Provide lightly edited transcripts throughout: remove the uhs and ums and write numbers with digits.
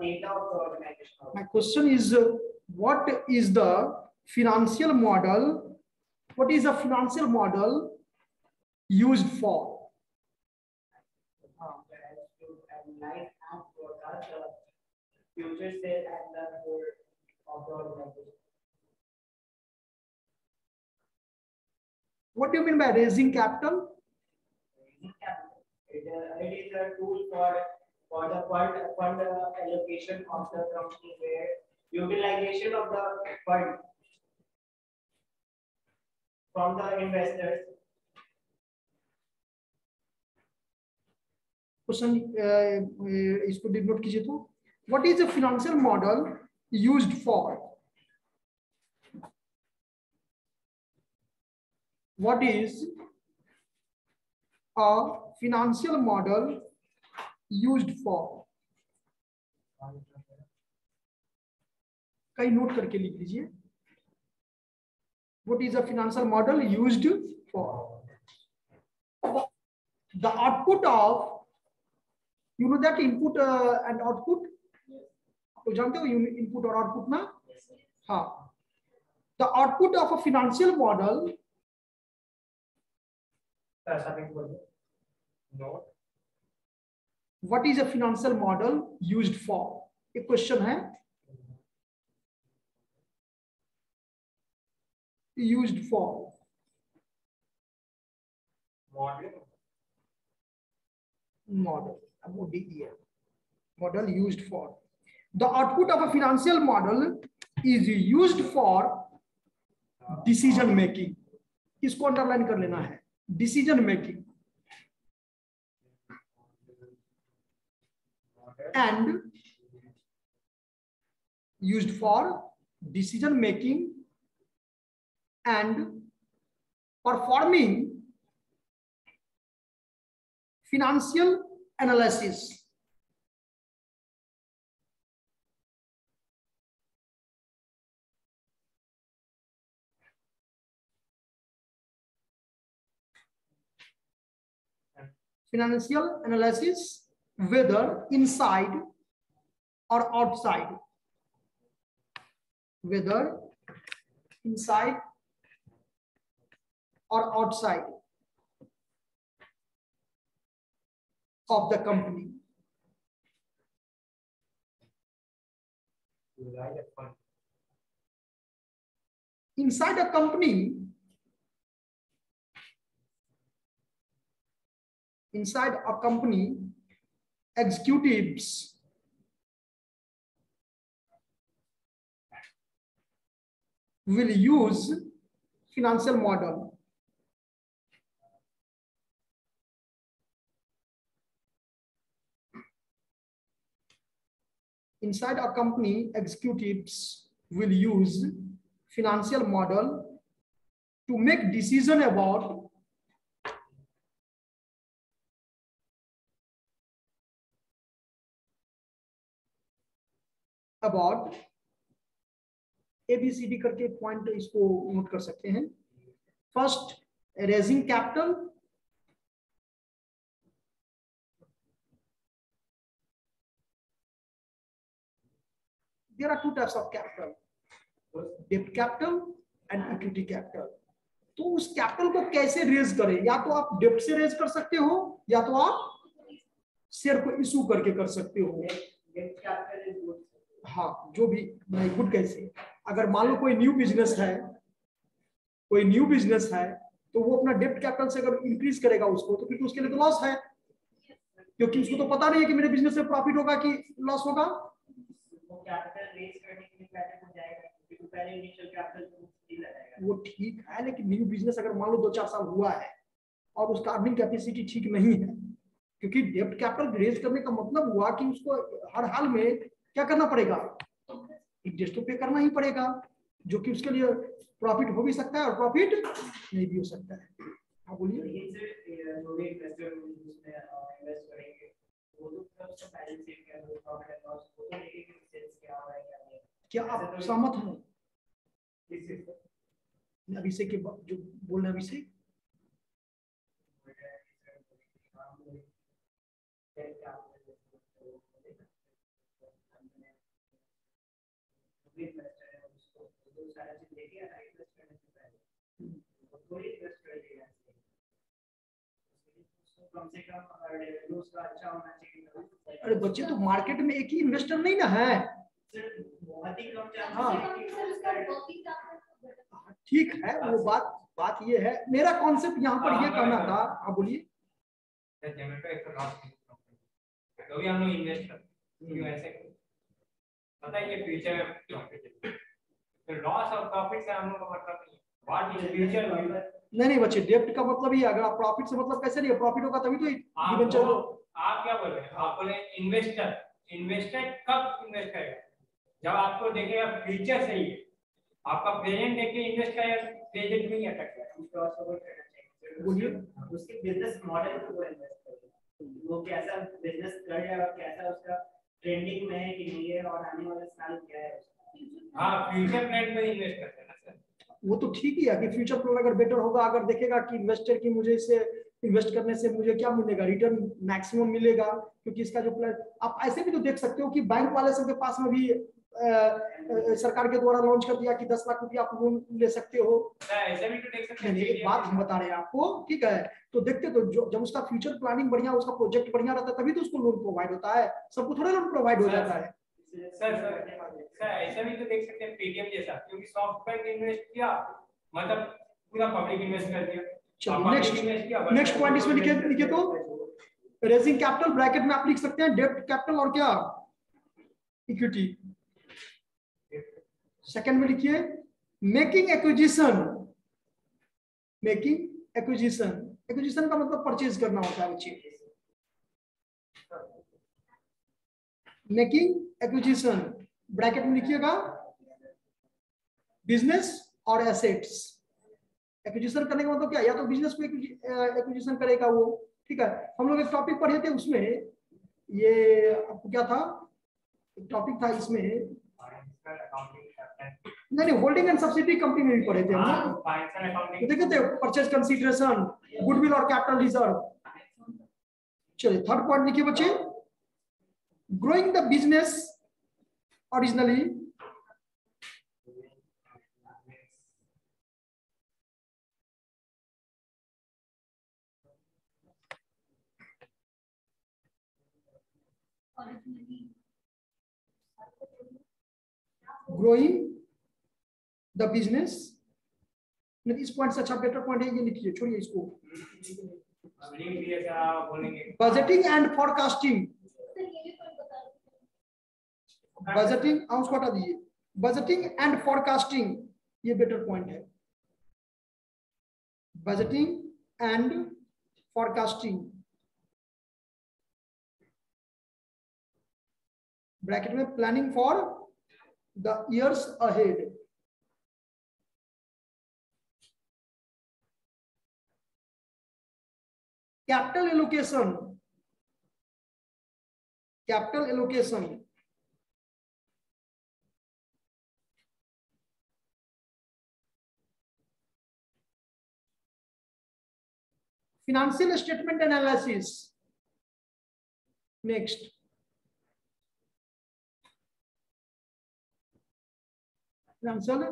data of the organization. My question is, what is the financial model? What is the financial model used for? Life and forecast the future sale and the whole of the organization. What do you mean by raising capital? Raising capital. It is a tool for the fund allocation of the company, where utilization of the fund from the investors. Question इसको denote कीजिए तो, what is the financial model used for? What is a financial model used for? कई note करके लिख लीजिए. What is the financial model used for? The output of, you know that input and output, तो जानते हो input और output ना? हाँ. The output of a financial model. What is a financial model used for? एक question है. Used for. Model. Model used for. The output of a financial model is used for decision making. इसको underline कर लेना है. Decision making and used for decision making and performing financial analysis. Financial analysis, whether inside or outside. Whether inside or outside of the company. Inside a company, executives will use financial model. Inside a company, executives will use financial model to make decision about ABCD करके point इसको note कर सकते हैं. First, raising capital. There are two types of capital, debt capital and equity capital. तो उस capital को कैसे raise करें? या तो आप डेप्ट से रेज कर सकते हो, या तो आप शेयर को इशू करके कर सकते हो. हाँ, जो भी गुड. कैसे? अगर मान लो कोई न्यू बिजनेस है, तो वो अपना डेप्ट कैपिटल से अगर इंक्रीज करेगा उसको, तो फिर तो उसके लिए तो लॉस है, क्योंकि उसको तो पता नहीं है कि मेरे बिजनेस में प्रॉफिट होगा कि लॉस होगा. वो ठीक है, लेकिन न्यू बिजनेस अगर मान लो 2-4 साल हुआ है और उसका अर्निंग कैपेसिटी ठीक नहीं है, क्योंकि डेप्ट कैपिटल रेज करने का मतलब हुआ कि उसको हर हाल में क्या करना पड़ेगा? इंटरेस्ट तो पे करना ही पड़ेगा, जो कि उसके लिए प्रॉफिट हो भी सकता है और प्रॉफिट नहीं भी हो सकता है. हाँ बोलिए. क्या आप सहमत हैं अभिषेक के जो बोल रहे हैं? अभिषेक, भी इन्वेस्टर है उसको तो सारा चीज देखिए ना इन्वेस्ट करने से पहले वो थोड़ी इन्वेस्ट कर देगा उसको कम से कम रेवेन्यू उसका अच्छा होना चाहिए। अरे बच्चे तो मार्केट में एक ही इन्वेस्टर नहीं ना है, सिर्फ बहुत ही कम चांस हाँ। है कि वो ठीक है, वो बात ये है, मेरा कॉन्सेप्ट यहाँ पर ये कहना था। आप बोलिए। जोमेटो एक तो भी हम लोग इन्वेस्ट करते हैं, क्यों ऐसे पता है ये फ्यूचर में प्रॉफिट है, तो लॉस और प्रॉफिट से हम लोग का मतलब नहीं है, व्हाट इज फ्यूचर। नहीं बच्चे, डेप्ट का मतलब ही अगर आप प्रॉफिट से मतलब कैसे नहीं, प्रॉफिट होगा तभी तो डिबेंचर। आप क्या बोल रहे हैं, आप बोले इन्वेस्टर, इन्वेस्टर कब इन्वेस्ट करेगा, जब आपको देखेगा फ्यूचर सही है, आपका प्रेजेंट देख के इन्वेस्ट करेगा, प्रेजेंट में ही अटक जाएगा, उसको सपोर्ट करना चाहिए। बोलिए। उसके बिजनेस मॉडल को वो इन्वेस्ट करेगा, वो कैसा बिजनेस कर रहा है और कैसा उसका ट्रेंडिंग में है कि नहीं है और आने वाले साल क्या है उसका। हाँ, फ्यूचर प्लान में इन्वेस्ट करते हैं ना सर। वो तो ठीक ही है कि फ्यूचर प्लान अगर बेटर होगा, अगर देखेगा कि इन्वेस्टर की मुझे इससे इन्वेस्ट करने से मुझे क्या मिलेगा, रिटर्न मैक्सिमम मिलेगा, क्योंकि इसका जो प्लान आप ऐसे भी तो देख सकते हो कि बैंक वाले सबके पास में भी सरकार के द्वारा लॉन्च कर दिया कि 10 लाख रुपया आप लोन ले सकते हो। ऐसे भी तो देख सकते हैं। एक बात हम बता रहे हैं आपको, ठीक है, तो देखते तो जब उसका फ्यूचर प्लानिंग बढ़िया, उसका प्रोजेक्ट बढ़िया रहता है तभी तो उसको लोन प्रोवाइड होता है, सबको थोड़ा लोन प्रोवाइड हो जाता है। सर ऐसा भी तो देख सकते हैं पेटीएम जैसा, क्योंकि सॉफ्टवेयर इन्वेस्ट किया मतलब पूरा पब्लिक इन्वेस्ट कर दिया। चलिए नेक्स्ट पॉइंट इसमें लिखे तो रेजिंग कैपिटल, ब्रैकेट में आप लिख सकते हैं डेब्ट कैपिटल और क्या इक्विटी। सेकंड में लिखिए making acquisition, making acquisition, acquisition का मतलब परचेज करना होता है बच्चे। मेकिंग एक्विजिशन ब्रैकेट में लिखिएगा बिजनेस और एसेट्स। एक्विजिशन करने का मतलब क्या, या तो बिजनेस को एक्विजिशन करेगा वो, ठीक है। हम लोग एक टॉपिक पढ़े थे उसमें, ये आपको क्या था, एक टॉपिक था इसमें, नहीं होल्डिंग एंड सब्सिडी कंपनी में भी पढ़े थे हम लोग, तो देखे थे परचेज कंसीडरेशन, गुडविल और कैपिटल रिजर्व। चलिए थर्ड पॉइंट लिखिए बच्चे, growing the business originally, growing the business, इस पॉइंट से अच्छा बेटर पॉइंट है ये लिखिए, छोड़िए इसको। बजटिंग एंड फोरकास्टिंग, बजटिंग उसको हटा दीजिए, बजटिंग एंड फोरकास्टिंग ये बेटर पॉइंट है। बजटिंग एंड फोरकास्टिंग ब्रैकेट में planning for the years ahead. Capital allocation, capital allocation financial statement analysis, next financial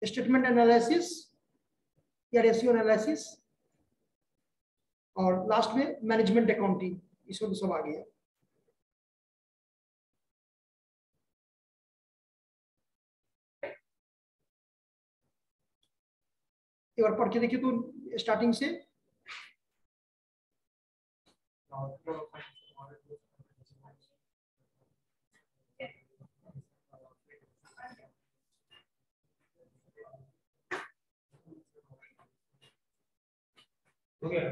statement analysis या रेशियो एनालिसिस, और last में management accounting, इसमें तो सब आ गया। एक बार पढ़ के देखिए तो स्टार्टिंग से। हो गया।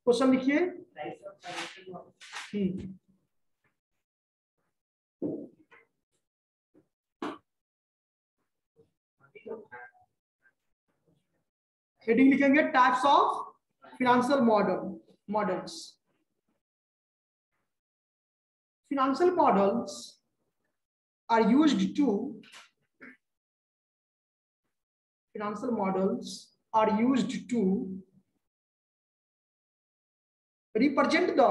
क्वेश्चन लिखिए। Types of financial models. Heading लिखेंगे types of financial models. Financial models are used to represent the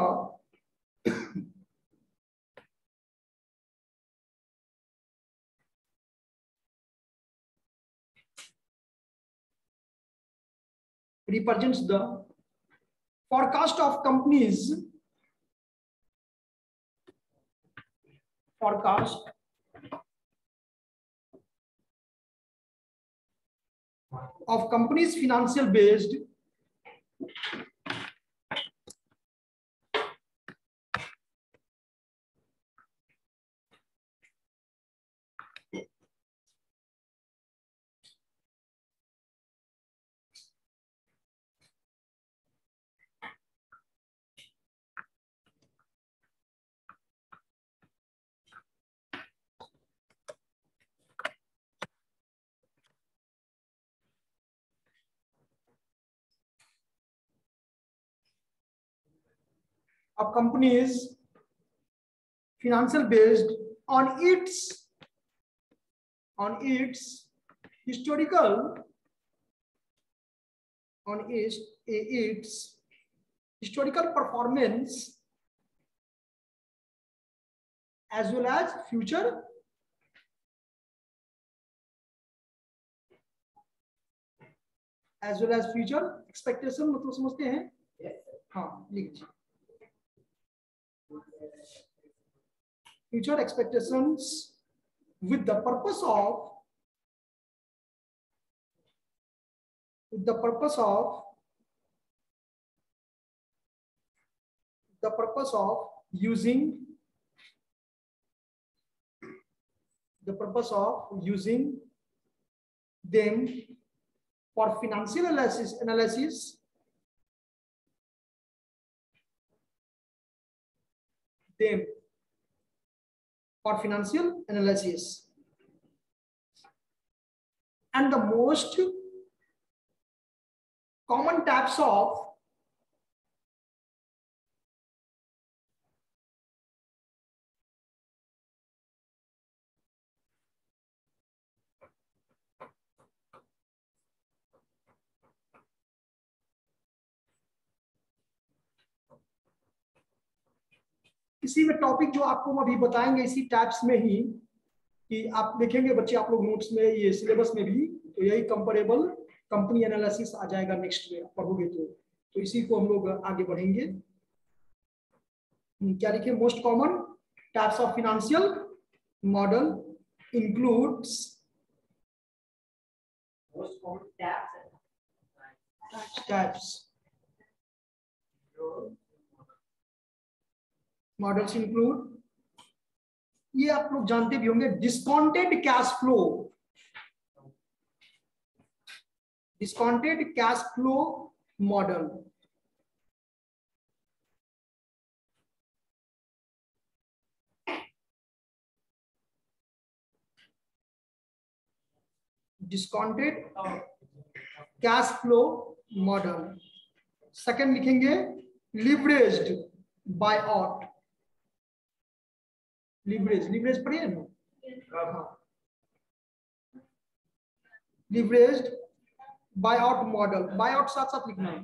represents the forecast of companies financial based of companies financial based on its historical performance as well as future expectation, मतलब समझते हैं? हाँ, लिखिए future expectations with the purpose of using them for financial analysis and the most common types of इसी में topic जो आपको हम अभी बताएंगे इसी टाइप्स में ही कि आप देखेंगे बच्चे आप लोग नोट्स में ये सिलेबस में भी तो यही कंपेरेबल कंपनी एनालिसिस आ जाएगा नेक्स्ट में पढ़ोगे तो इसी को हम लोग आगे बढ़ेंगे। क्या लिखे? Most common types of financial model includes models include, ये आप लोग जानते भी होंगे, discounted cash flow model, discounted cash flow model. Second लिखेंगे लिवरेज्ड बायआउट, लिवरेज पढ़िए ना, लिवरेज्ड बायआउट मॉडल, बायआउट साथ साथ लिखना है,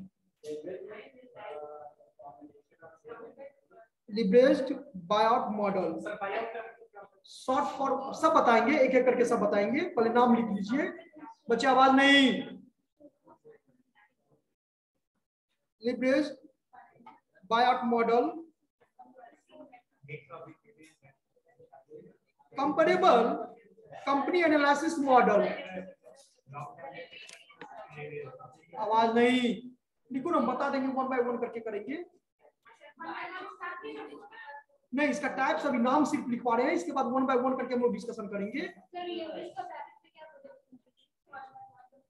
leveraged buyout model. Short form सब बताएंगे, एक एक करके सब बताएंगे, पहले नाम लिख लीजिए बच्चे, आवाज नहीं। Leveraged buyout model, comparable company analysis model, आवाज नहीं, लिखो ना, बता देंगे, वन बाय वन करके करेंगे। नहीं, इसका टाइप्स अभी नाम सिर्फ लिखवा रहे हैं, इसके बाद वन बाय वन करके हम लोग डिस्कशन करेंगे।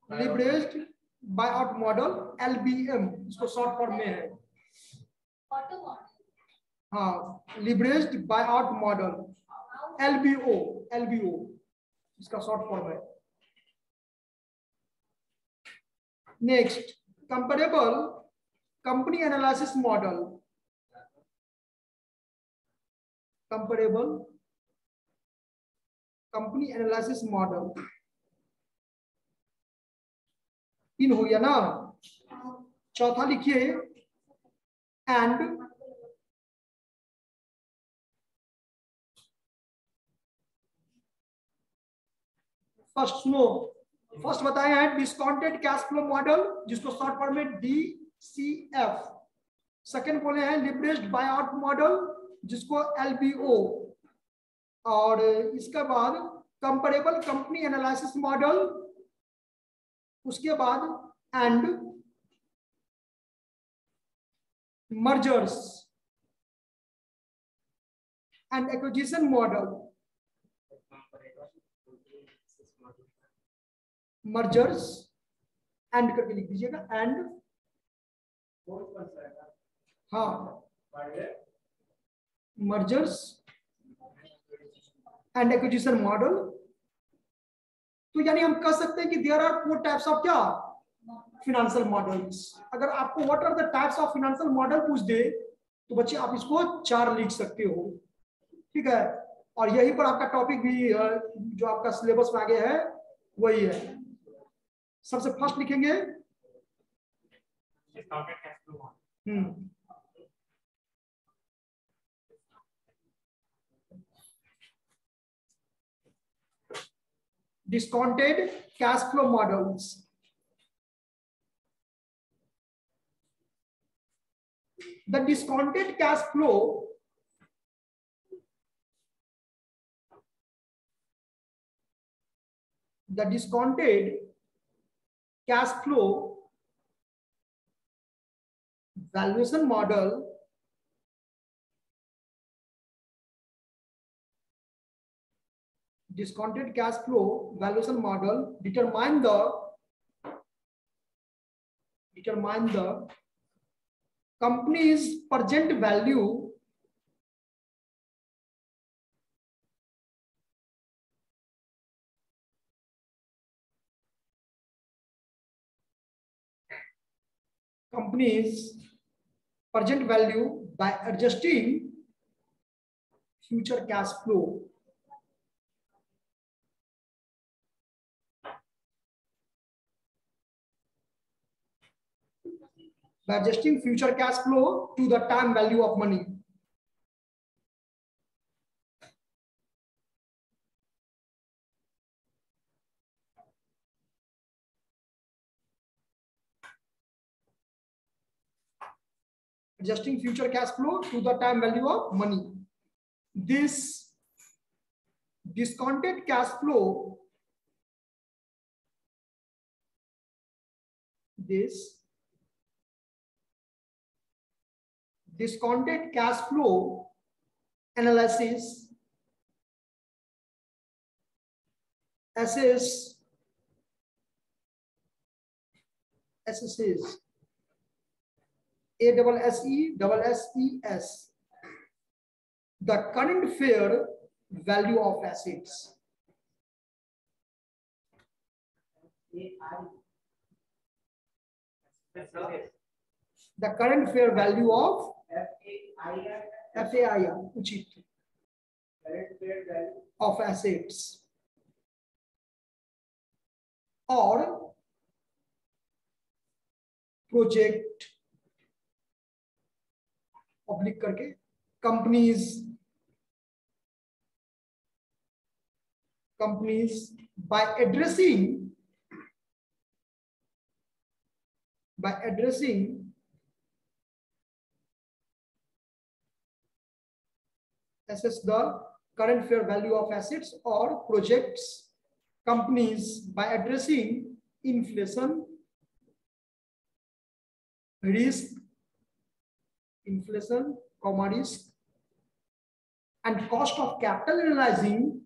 लिवरेज्ड बायआउट मॉडल, LBM इसको शॉर्ट फॉर्म में है। हाँ, leveraged buy out model, LBO, LBO इसका शॉर्ट फॉर्म है। Next, comparable company analysis model, comparable company analysis model, इन हो गया ना। चौथा लिखिए, एंड फर्स्ट सुनो, फर्स्ट बताया है डिस्काउंटेड कैश फ्लो मॉडल, जिसको शॉर्ट फॉर्म में DCF। सेकंड बोले हैं लिवरेज्ड बाय आउट मॉडल, जिसको LBO। और इसके बाद कंपेरेबल कंपनी एनालिसिस मॉडल, उसके बाद and mergers and acquisition model, mergers and करके लिख दीजिएगा, एंड हाँ, मर्जर्स एंड एक्विजिशन मॉडल। तो यानी हम कह सकते हैं कि देयर आर 4 टाइप्स ऑफ क्या, फिनेंशियल मॉडल्स। अगर आपको what are the types of financial model पूछ दे तो बच्चे आप इसको 4 लिख सकते हो, ठीक है। और यहीं पर आपका टॉपिक भी जो आपका सिलेबस में आगे है वही है। सबसे फर्स्ट लिखेंगे discounted cash flow models. The discounted cash flow valuation model discounted cash flow valuation model determine the company's present value by adjusting future cash flow to the time value of money. Adjusting future cash flow to the time value of money. This discounted cash flow, discounted cash flow analysis assesses ASSES the current fair value of assets. The current fair value of FAIR of assets or project oblique करके companies by addressing assess the current fair value of assets or projects companies by addressing inflation risk, comma risk, and cost of capital, analyzing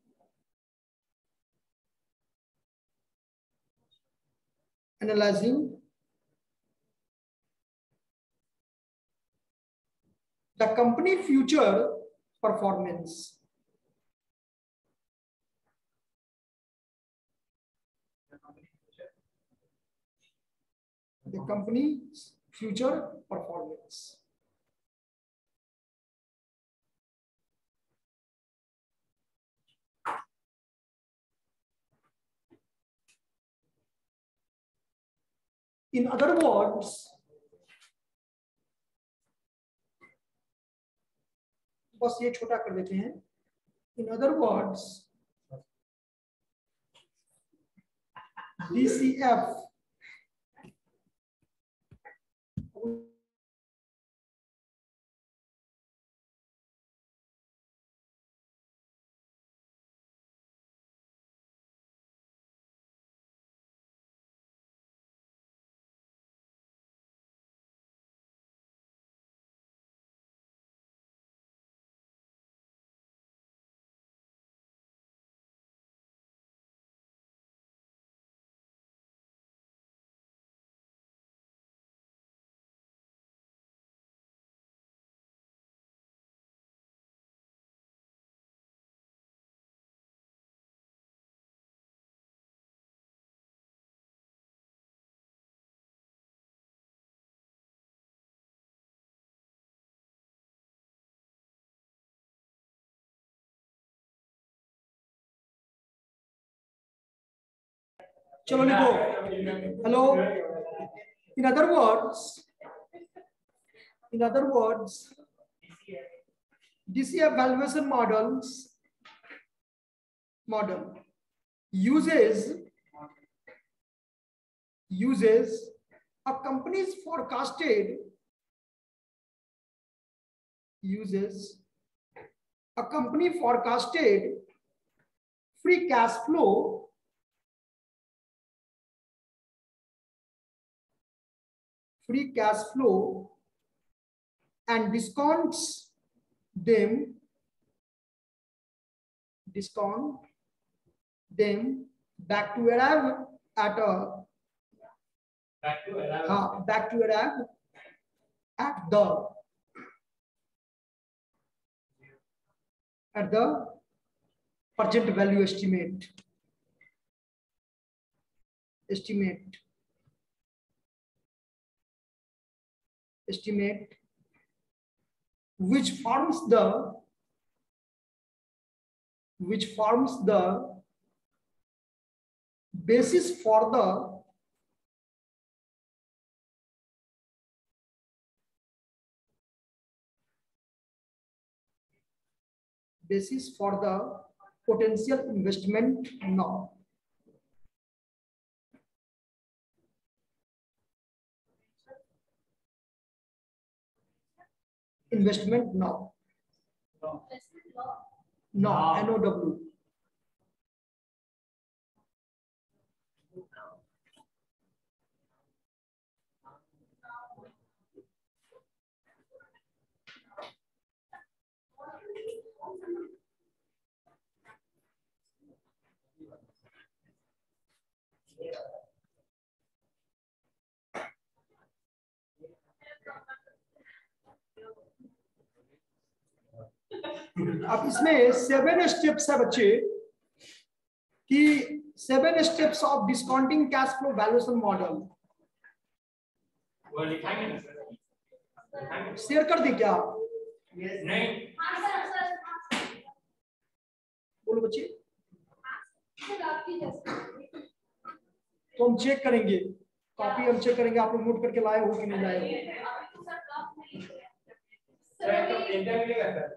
the company future performance. The company's future performance. In other words, बस ये छोटा कर देते हैं. In other words, DCF चलो लिखो. Hello. In other words, DCF valuation model uses a company's forecasted free cash flow and discounts them back to arrive at the present value estimate which forms the basis for the potential investment now. Investment now. No, NOW. अब इसमें 7 steps है बच्चे कि 7 steps of discounting cash flow valuation model. वो लिखाएंगे ना sir? Share कर दी क्या? नहीं. बोलो बच्चे. तो हम चेक करेंगे, कॉपी हम चेक करेंगे आप लोग नोट करके लाए हो कि नहीं लाए हो. सर तो प्रिंटर मिलेगा सर?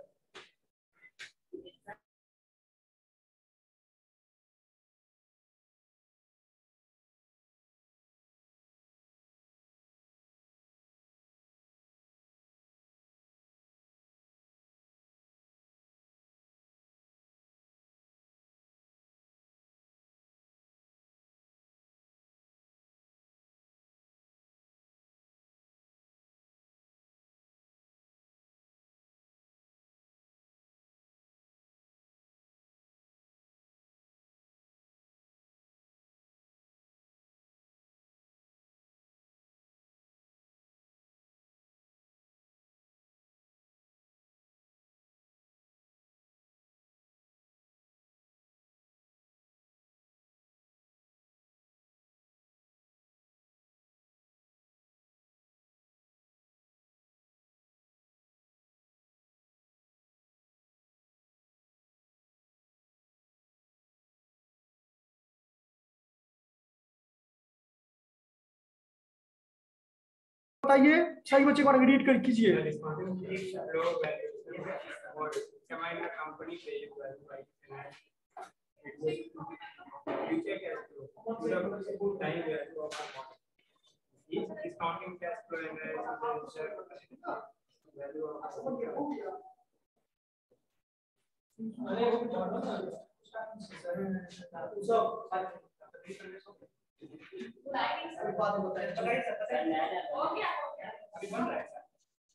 बताइए, सही बच्चे को रीड कर कीजिए।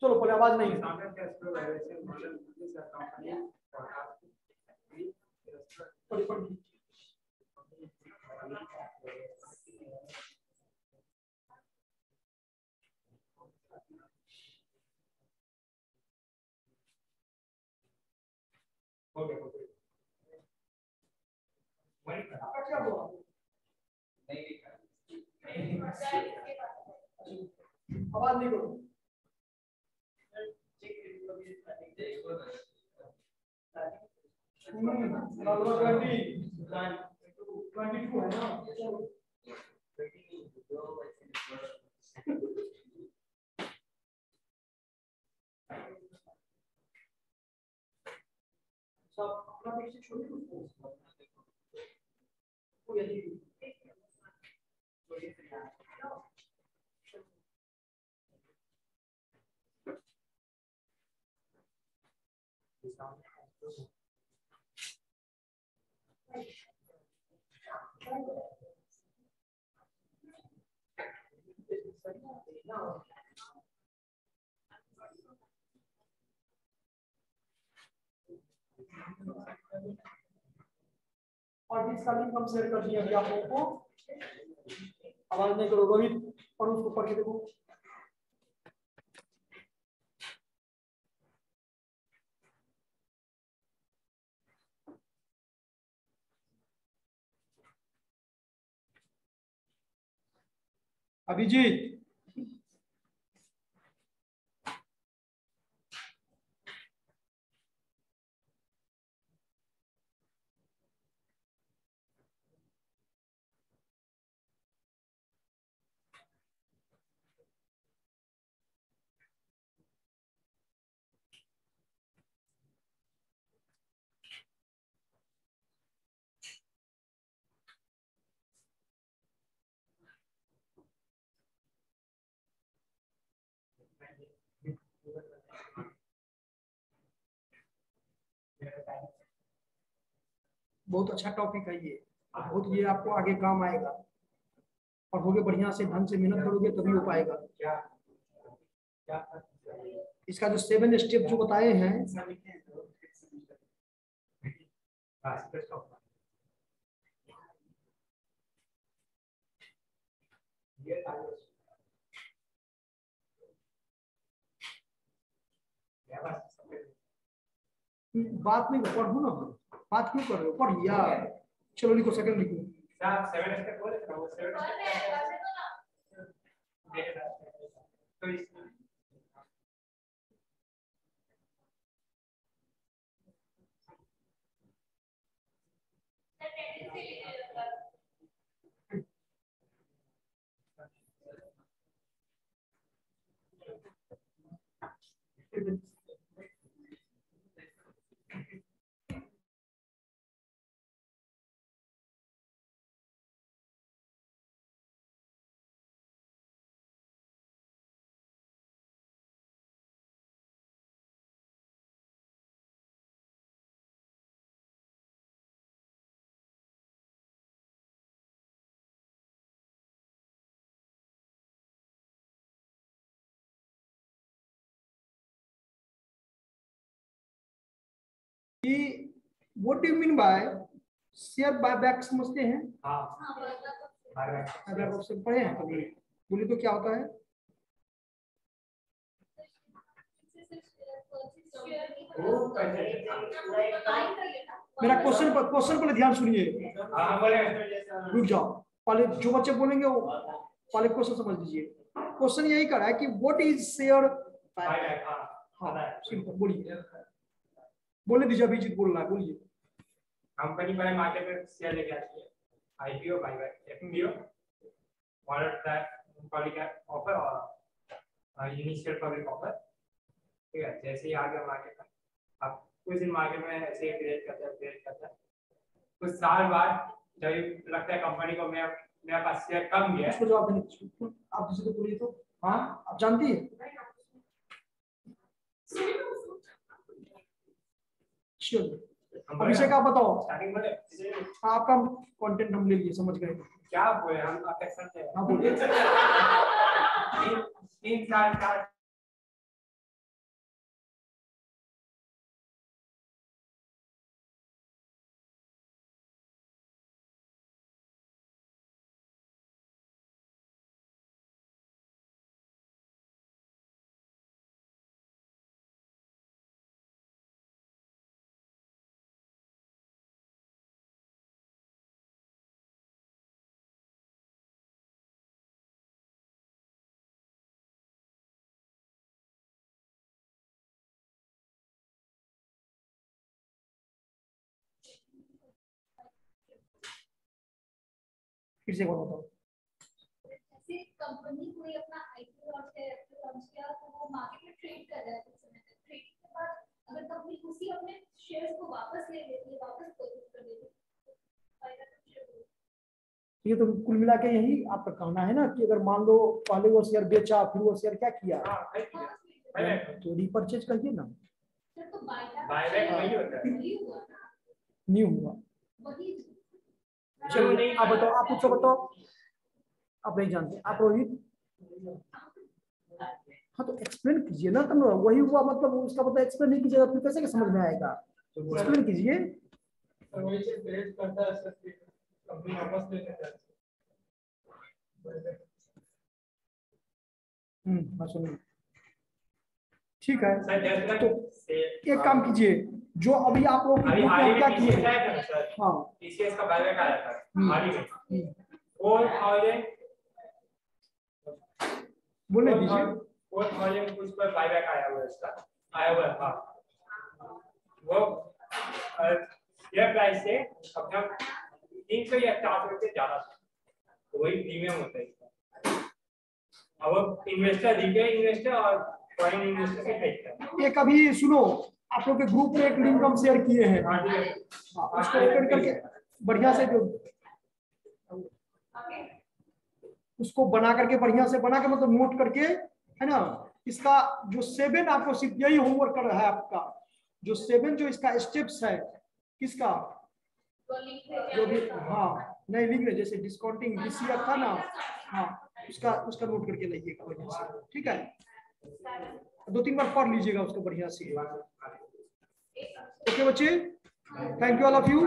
चलो पहले आवाज नहीं आवाज नहीं करो। और इसका लिंक हम शेयर कर दिए अभी आप लोगों को। आवाज नहीं करो रोहित, और उसको पढ़ के देखो। अभिजीत, बहुत अच्छा टॉपिक है ये, बहुत ये आपको आगे काम आएगा। पढ़ोगे बढ़िया से, ढंग से मेहनत करोगे तभी हो पाएगा। इसका जो 7 स्टेप जो बताए हैं, बात नहीं पढ़ो ना, बात क्यों कर रहे हो, पढ़ यार। चलो लिखो, सेकंड लिखो। What do you mean by share buyback? समझते हैं? अगर आपसे पढ़े हैं कभी, बोलिए तो क्या होता है? मेरा क्वेश्चन पर ध्यान सुनिए, रुक जाओ। पहले जो बच्चे बोलेंगे वो पहले क्वेश्चन समझ लीजिए। क्वेश्चन यही कर रहा है कि व्हाट इज शेयर बायबैक। हाँ सिंपल, बोलिए, बोले दीजिए। अभिजीत बोल रहा है, बोलिए। कंपनी पहले मार्केट में शेयर लेके आती है, आईपीओ, बायबैक, एफपीओ, और दैट पब्लिक ऑफर और इनिशियल पब्लिक ऑफर, ठीक है। जैसे ही आ गया मार्केट में, अब कुछ दिन मार्केट में ऐसे क्रिएट करता है, कुछ साल बाद जब लगता है कंपनी को मेरा पास शेयर कम गया, उसको जवाब देने आप किसी को बोलिए तो। हाँ आप जानती है, अभिषेक आप बताओ। स्टार्टिंग में आपका कंटेंट हम ले लिए, समझ गए क्या बोले हम, आप एक्शन थे। हाँ बोलिए। 3 साल 4 फिर से बताओ। जैसे कंपनी कोई अपना आईपीओ और शेयर लॉन्च किया तो वो मार्केट में ट्रेड कर रहा है कुछ समय तक, ट्रेडिंग के बाद अगर कंपनी उसी अपने शेयर्स को वापस ले लेती है, वापस परचेज कर लेती है, ये तो कुल मिला के यही आपका कहना है ना कि अगर मान लो पहले वो शेयर बेचा, फिर वो शेयर क्या किया, तो रीपरचेज करिए ना, तो बायबैक वही होता है। न्यू हुआ। वही चलिए आप बताओ, आप कुछ बताओ, आप नहीं जानते, आप रोहित। हाँ तो एक्सप्लेन कीजिए ना, तुम वही हुआ मतलब उसका मतलब एक्सप्लेन नहीं कीजिएगा फिर कैसे समझ में आएगा, एक्सप्लेन कीजिए। वही से ट्रेड करता है सर, कंपनी वापस ले लेता है। हाँ सुनिए, ठीक है। सर तो एक काम कीजिए, जो अभी आप लोग अभी हाल ही क्या में किए, सर, हाँ टीसीएस का बायबैक आया था हाल ही में 4000 बोलने दीजिए। 4000 कुछ पर बायबैक आया हुआ है, इसका आया हुआ था वो शेयर प्राइस से अपना 300 या 400 रुपये ज्यादा था, तो वही प्रीमियम होता है इसका। अब इन्वेस्टर, रिटेल इन्वेस्टर और फॉरेन इन्वेस्टर से खरीदता है। एक अभी सुनो, आप लोग के ग्रुप में एक लिंक हम शेयर किए हैं, हाँ ठीक है, हाँ, उसको ओपन करके बढ़िया से, जो उसको बना करके बढ़िया से बना के मतलब नोट करके, है ना, इसका जो 7 आपको सिर्फ यही होमवर्क कर रहा है आपका, जो 7 जो इसका स्टेप्स है किसका, जो भी, हाँ नहीं लिख रहे, जैसे डिस्काउंटिंग डीसीएफ था ना, हाँ उसका नोट करके लाइएगा बढ़िया से, ठीक है। 2-3 बार पढ़ लीजिएगा उसको बढ़िया से। ओके बच्चे, thank you all of you.